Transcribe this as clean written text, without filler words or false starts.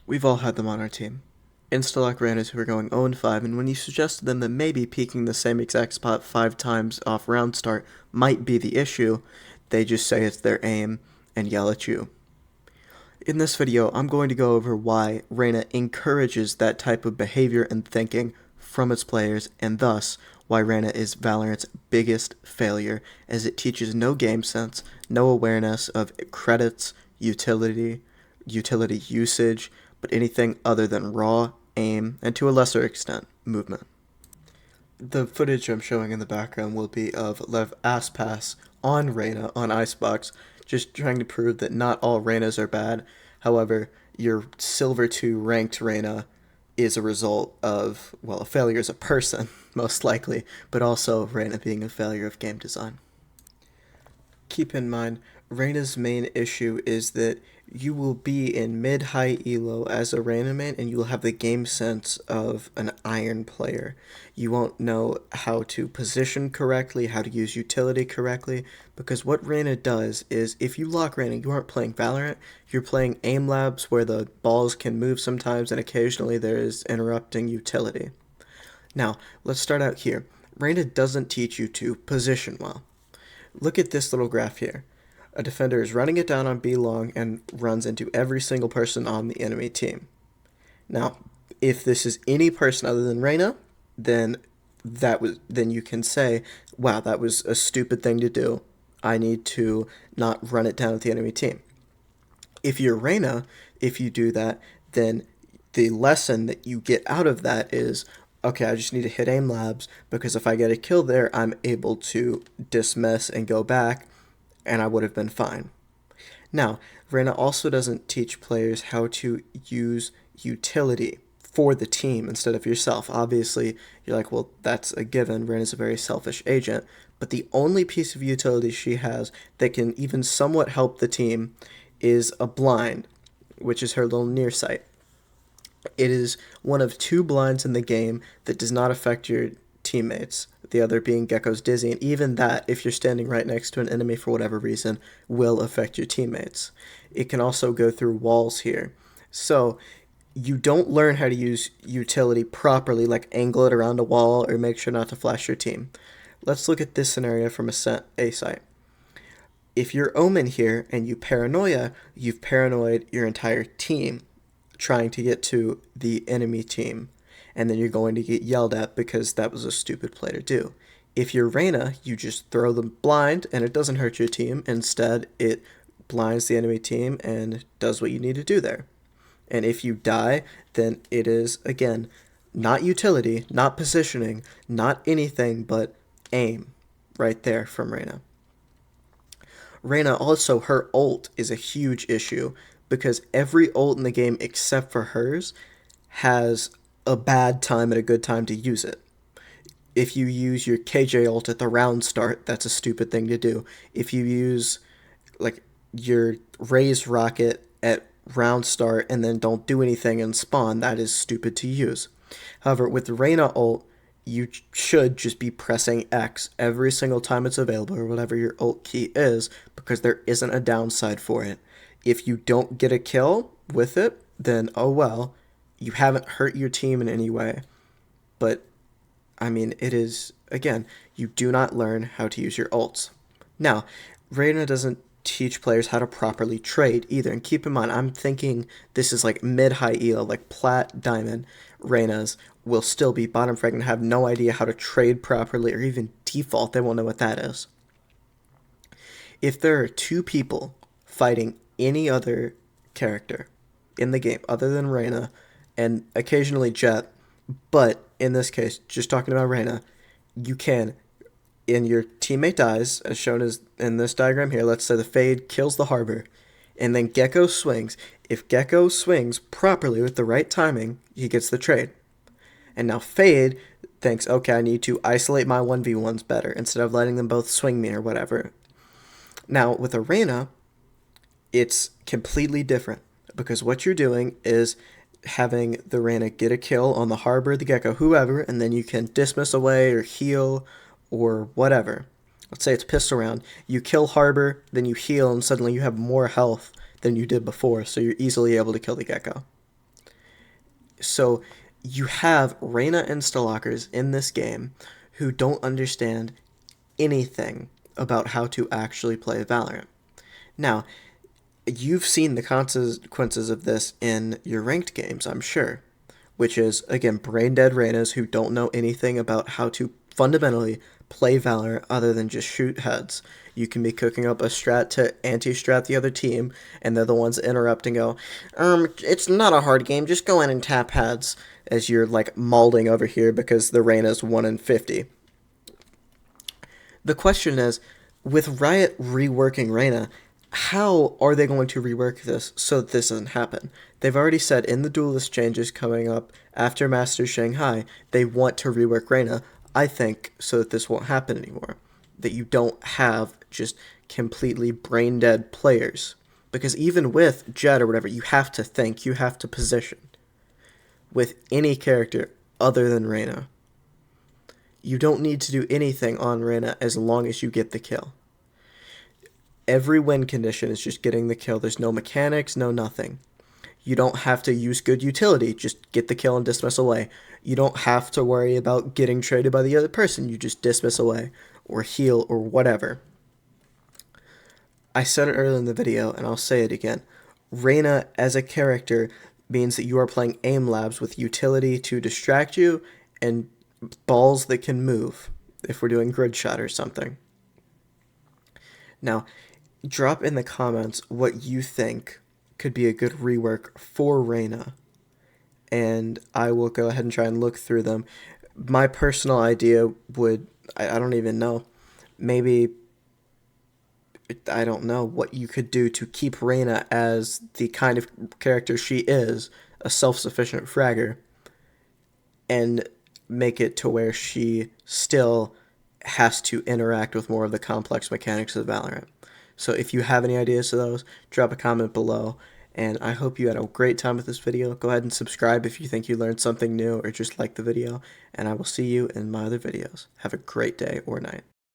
We've all had them on our team. Insta-lock Reynas who are going 0-5, and when you suggest to them that maybe peeking the same exact spot 5 times off round start might be the issue, they just say it's their aim and yell at you. In this video, I'm going to go over why Reyna encourages that type of behavior and thinking from its players, and thus why Reyna is Valorant's biggest failure, as it teaches no game sense, no awareness of credits, utility usage, but anything other than raw, aim, and to a lesser extent, movement. The footage I'm showing in the background will be of Lev Aspas on Reyna on Icebox, just trying to prove that not all Reynas are bad. However, your Silver 2 ranked Reyna is a result of, well, a failure as a person, most likely, but also Reyna being a failure of game design. Keep in mind, Reyna's main issue is that you will be in mid-high elo as a Reyna main, and you will have the game sense of an Iron player. You won't know how to position correctly, how to use utility correctly, because what Reyna does is, if you lock Reyna, you aren't playing Valorant, you're playing aim labs where the balls can move sometimes, and occasionally there is interrupting utility. Now, let's start out here. Reyna doesn't teach you to position well. Look at this little graph here. A defender is running it down on B long and runs into every single person on the enemy team. Now, if this is any person other than Reyna, then you can say, wow, that was a stupid thing to do. I need to not run it down at the enemy team. If you're Reyna, if you do that, then the lesson that you get out of that is, okay, I just need to hit aim labs, because if I get a kill there, I'm able to dismiss and go back, and I would have been fine. Now, Reyna also doesn't teach players how to use utility for the team instead of yourself. Obviously, you're like, well, that's a given. Reyna's a very selfish agent, but the only piece of utility she has that can even somewhat help the team is a blind, which is her little near sight. It is one of 2 blinds in the game that does not affect your teammates, the other being Gecko's Dizzy, and even that, if you're standing right next to an enemy for whatever reason, will affect your teammates. It can also go through walls here. So you don't learn how to use utility properly, like angle it around a wall or make sure not to flash your team. Let's look at this scenario from a site. If you're Omen here and you paranoia, you've paranoid your entire team trying to get to the enemy team, and then you're going to get yelled at because that was a stupid play to do. If you're Reyna, you just throw them blind and it doesn't hurt your team. Instead, it blinds the enemy team and does what you need to do there. And if you die, then it is, again, not utility, not positioning, not anything but aim right there from Reyna. Reyna also, her ult is a huge issue because every ult in the game except for hers has a bad time and a good time to use it. If you use your KJ ult at the round start, that's a stupid thing to do. If you use like your raise rocket at round start and then don't do anything and spawn, that is stupid to use. However, with Reyna ult, you should just be pressing X every single time it's available, or whatever your ult key is, because there isn't a downside for it. If you don't get a kill with it, then oh well, you haven't hurt your team in any way. But, I mean, it is, again, you do not learn how to use your ults. Now, Reyna doesn't teach players how to properly trade either. And keep in mind, I'm thinking this is like mid-high elo, like plat, diamond. Reynas will still be bottom frag and have no idea how to trade properly, or even default. They won't know what that is. If there are 2 people fighting any other character in the game other than Reyna, and occasionally Jet, but in this case, just talking about Reyna, you can, and your teammate dies, as shown as in this diagram here. Let's say the Fade kills the Harbor, and then Gecko swings. If Gecko swings properly with the right timing, he gets the trade. And now Fade thinks, okay, I need to isolate my 1v1s better, instead of letting them both swing me or whatever. Now, with a Reyna, it's completely different, because what you're doing is having the Reyna get a kill on the Harbor, the Gecko, whoever, and then you can dismiss away or heal or whatever. Let's say it's pistol round. You kill Harbor, then you heal, and suddenly you have more health than you did before, so you're easily able to kill the Gecko. So you have Reyna and Stalakers in this game who don't understand anything about how to actually play Valorant. Now, you've seen the consequences of this in your ranked games, I'm sure, which is, again, brain dead Reynas who don't know anything about how to fundamentally play Valorant other than just shoot heads. You can be cooking up a strat to anti-strat the other team, and they're the ones that interrupt and go, it's not a hard game, just go in and tap heads, as you're, like, mauling over here because the Reyna's 1 in 50. The question is, with Riot reworking Reyna, how are they going to rework this so that this doesn't happen? They've already said in the duelist changes coming up after Masters Shanghai, they want to rework Reyna, I think, so that this won't happen anymore. That you don't have just completely brain dead players. Because even with Jett or whatever, you have to think, you have to position. With any character other than Reyna, you don't need to do anything on Reyna as long as you get the kill. Every win condition is just getting the kill. There's no mechanics, no nothing. You don't have to use good utility. Just get the kill and dismiss away. You don't have to worry about getting traded by the other person. You just dismiss away or heal or whatever. I said it earlier in the video, and I'll say it again. Reyna as a character means that you are playing aim labs with utility to distract you and balls that can move if we're doing grid shot or something. Now, drop in the comments what you think could be a good rework for Reyna, and I will go ahead and try and look through them. My personal idea would, I don't even know, maybe, I don't know what you could do to keep Reyna as the kind of character she is, a self-sufficient fragger, and make it to where she still has to interact with more of the complex mechanics of Valorant. So if you have any ideas to those, drop a comment below. And I hope you had a great time with this video. Go ahead and subscribe if you think you learned something new or just like the video. And I will see you in my other videos. Have a great day or night.